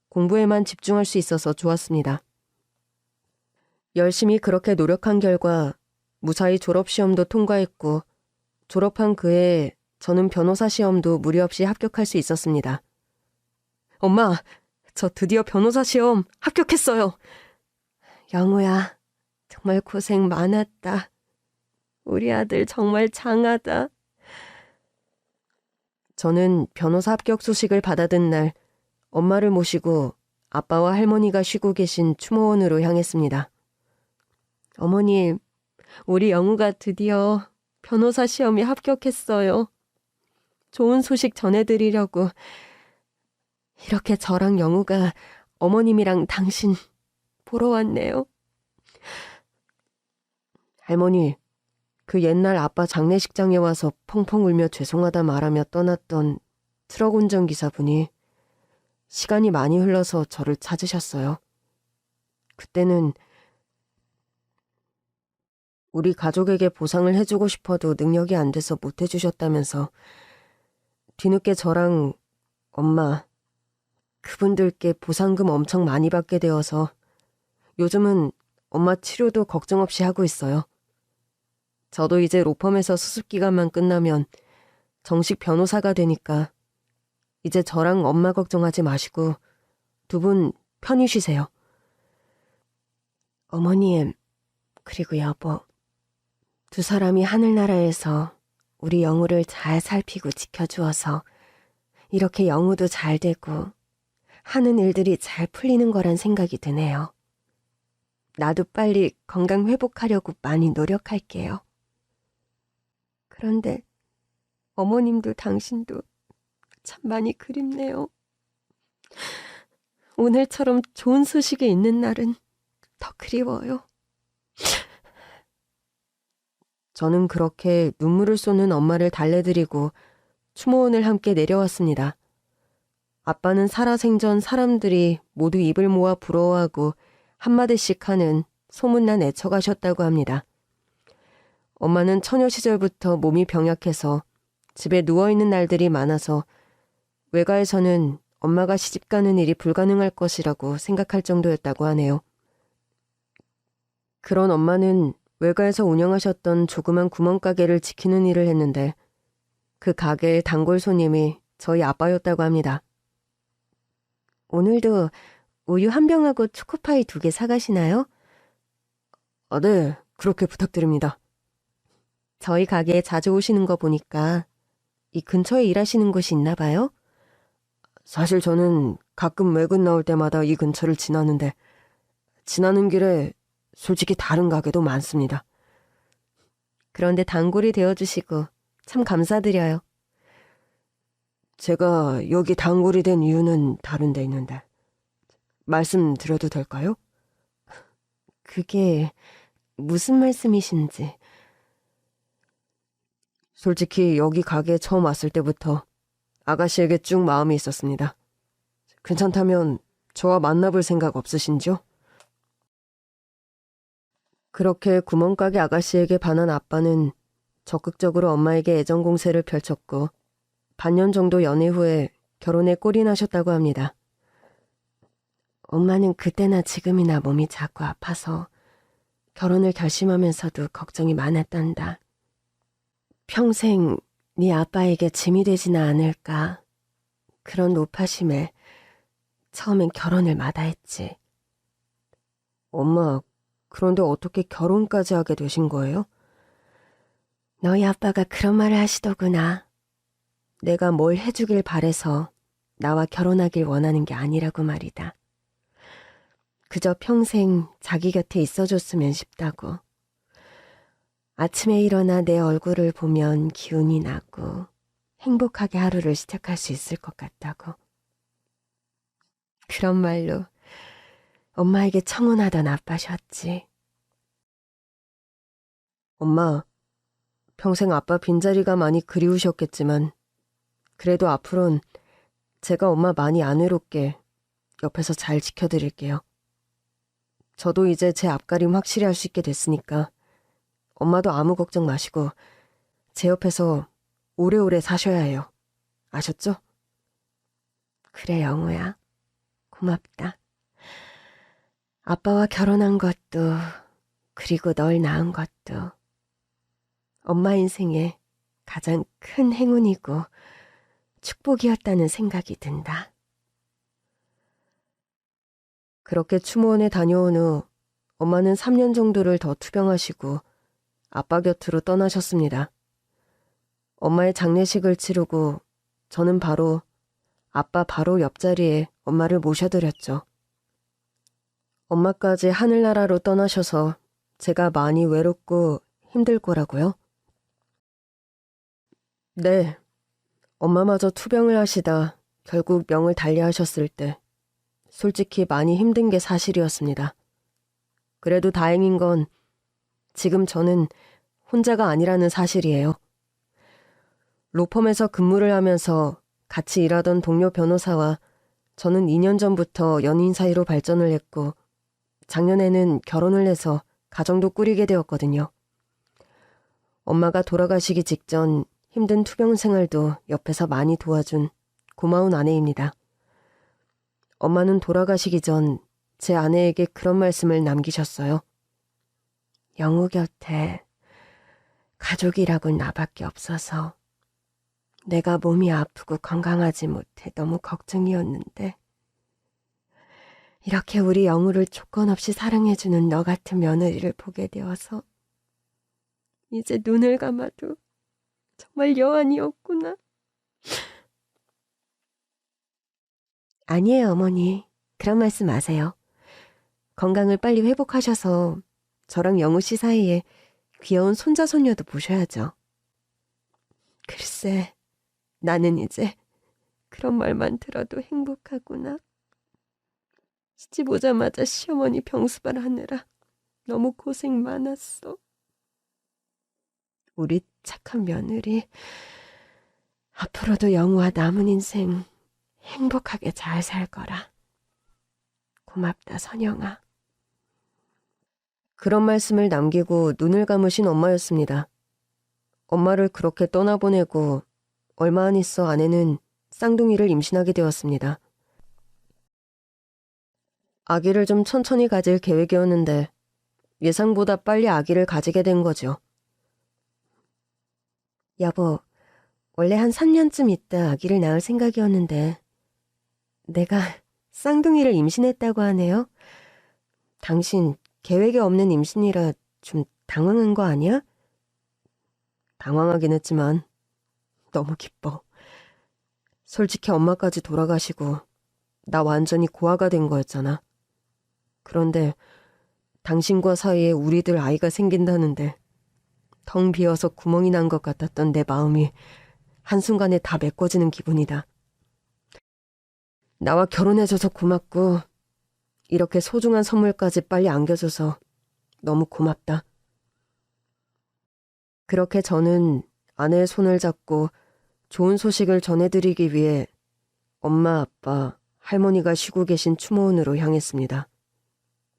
공부에만 집중할 수 있어서 좋았습니다. 열심히 그렇게 노력한 결과 무사히 졸업시험도 통과했고 졸업한 그해 저는 변호사 시험도 무리 없이 합격할 수 있었습니다. 엄마, 저 드디어 변호사 시험 합격했어요. 영우야, 정말 고생 많았다. 우리 아들 정말 장하다. 저는 변호사 합격 소식을 받아든 날 엄마를 모시고 아빠와 할머니가 쉬고 계신 추모원으로 향했습니다. 어머님, 우리 영우가 드디어 변호사 시험에 합격했어요. 좋은 소식 전해드리려고 이렇게 저랑 영우가 어머님이랑 당신 보러 왔네요. 할머니, 그 옛날 아빠 장례식장에 와서 펑펑 울며 죄송하다 말하며 떠났던 트럭 운전기사분이 시간이 많이 흘러서 저를 찾으셨어요. 그때는 우리 가족에게 보상을 해주고 싶어도 능력이 안 돼서 못 해주셨다면서 뒤늦게 저랑 엄마, 그분들께 보상금 엄청 많이 받게 되어서 요즘은 엄마 치료도 걱정 없이 하고 있어요. 저도 이제 로펌에서 수습 기간만 끝나면 정식 변호사가 되니까 이제 저랑 엄마 걱정하지 마시고 두 분 편히 쉬세요. 어머님, 그리고 여보, 두 사람이 하늘나라에서 우리 영우를 잘 살피고 지켜주어서 이렇게 영우도 잘 되고 하는 일들이 잘 풀리는 거란 생각이 드네요. 나도 빨리 건강 회복하려고 많이 노력할게요. 그런데 어머님도 당신도 참 많이 그립네요. 오늘처럼 좋은 소식이 있는 날은 더 그리워요. 저는 그렇게 눈물을 쏟는 엄마를 달래드리고 추모원을 함께 내려왔습니다. 아빠는 살아생전 사람들이 모두 입을 모아 부러워하고 한마디씩 하는 소문난 애처가셨다고 합니다. 엄마는 처녀 시절부터 몸이 병약해서 집에 누워있는 날들이 많아서 외가에서는 엄마가 시집가는 일이 불가능할 것이라고 생각할 정도였다고 하네요. 그런 엄마는 외가에서 운영하셨던 조그만 구멍가게를 지키는 일을 했는데 그 가게의 단골 손님이 저희 아빠였다고 합니다. 오늘도 우유 한 병하고 초코파이 2개 사가시나요? 네, 그렇게 부탁드립니다. 저희 가게에 자주 오시는 거 보니까 이 근처에 일하시는 곳이 있나 봐요? 사실 저는 가끔 외근 나올 때마다 이 근처를 지나는데 지나는 길에 솔직히 다른 가게도 많습니다. 그런데 단골이 되어주시고 참 감사드려요. 제가 여기 단골이 된 이유는 다른 데 있는데 말씀드려도 될까요? 그게 무슨 말씀이신지. 솔직히 여기 가게에 처음 왔을 때부터 아가씨에게 쭉 마음이 있었습니다. 괜찮다면 저와 만나볼 생각 없으신지요? 그렇게 구멍가게 아가씨에게 반한 아빠는 적극적으로 엄마에게 애정 공세를 펼쳤고 반년 정도 연애 후에 결혼에 꼴이 나셨다고 합니다. 엄마는 그때나 지금이나 몸이 자꾸 아파서 결혼을 결심하면서도 걱정이 많았단다. 평생 네 아빠에게 짐이 되지는 않을까. 그런 노파심에 처음엔 결혼을 마다했지. 엄마, 그런데 어떻게 결혼까지 하게 되신 거예요? 너희 아빠가 그런 말을 하시더구나. 내가 뭘 해주길 바래서 나와 결혼하길 원하는 게 아니라고 말이다. 그저 평생 자기 곁에 있어줬으면 싶다고. 아침에 일어나 내 얼굴을 보면 기운이 나고 행복하게 하루를 시작할 수 있을 것 같다고. 그런 말로 엄마에게 청혼하던 아빠셨지. 엄마, 평생 아빠 빈자리가 많이 그리우셨겠지만 그래도 앞으론 제가 엄마 많이 안 외롭게 옆에서 잘 지켜드릴게요. 저도 이제 제 앞가림 확실히 할 수 있게 됐으니까 엄마도 아무 걱정 마시고 제 옆에서 오래오래 사셔야 해요. 아셨죠? 그래, 영우야. 고맙다. 아빠와 결혼한 것도, 그리고 널 낳은 것도 엄마 인생에 가장 큰 행운이고 축복이었다는 생각이 든다. 그렇게 추모원에 다녀온 후 엄마는 3년 정도를 더 투병하시고 아빠 곁으로 떠나셨습니다. 엄마의 장례식을 치르고 저는 바로 아빠 바로 옆자리에 엄마를 모셔드렸죠. 엄마까지 하늘나라로 떠나셔서 제가 많이 외롭고 힘들 거라고요? 네, 엄마마저 투병을 하시다 결국 명을 달리하셨을 때 솔직히 많이 힘든 게 사실이었습니다. 그래도 다행인 건 지금 저는 혼자가 아니라는 사실이에요. 로펌에서 근무를 하면서 같이 일하던 동료 변호사와 저는 2년 전부터 연인 사이로 발전을 했고 작년에는 결혼을 해서 가정도 꾸리게 되었거든요. 엄마가 돌아가시기 직전 힘든 투병 생활도 옆에서 많이 도와준 고마운 아내입니다. 엄마는 돌아가시기 전 제 아내에게 그런 말씀을 남기셨어요. 영우 곁에 가족이라곤 나밖에 없어서 내가 몸이 아프고 건강하지 못해 너무 걱정이었는데 이렇게 우리 영우를 조건 없이 사랑해주는 너 같은 며느리를 보게 되어서 이제 눈을 감아도 정말 여한이었구나. 아니에요, 어머니. 그런 말씀 마세요. 건강을 빨리 회복하셔서 저랑 영우 씨 사이에 귀여운 손자 손녀도 보셔야죠. 글쎄, 나는 이제 그런 말만 들어도 행복하구나. 시집 오자마자 시어머니 병수발 하느라 너무 고생 많았어. 우리 착한 며느리, 앞으로도 영우와 남은 인생 행복하게 잘 살 거라. 고맙다, 선영아. 그런 말씀을 남기고 눈을 감으신 엄마였습니다. 엄마를 그렇게 떠나보내고 얼마 안 있어 아내는 쌍둥이를 임신하게 되었습니다. 아기를 좀 천천히 가질 계획이었는데 예상보다 빨리 아기를 가지게 된 거죠. 여보, 원래 한 3년쯤 있다 아기를 낳을 생각이었는데 내가 쌍둥이를 임신했다고 하네요. 당신 계획이 없는 임신이라 좀 당황한 거 아니야? 당황하긴 했지만 너무 기뻐. 솔직히 엄마까지 돌아가시고 나 완전히 고아가 된 거였잖아. 그런데 당신과 사이에 우리들 아이가 생긴다는데 텅 비어서 구멍이 난 것 같았던 내 마음이 한순간에 다 메꿔지는 기분이다. 나와 결혼해줘서 고맙고 이렇게 소중한 선물까지 빨리 안겨줘서 너무 고맙다. 그렇게 저는 아내의 손을 잡고 좋은 소식을 전해드리기 위해 엄마, 아빠, 할머니가 쉬고 계신 추모원으로 향했습니다.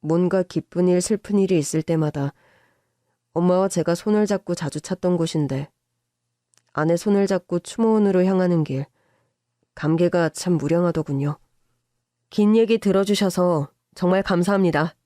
뭔가 기쁜 일, 슬픈 일이 있을 때마다 엄마와 제가 손을 잡고 자주 찾던 곳인데 아내 손을 잡고 추모원으로 향하는 길, 감개가 참 무량하더군요. 긴 얘기 들어주셔서 정말 감사합니다.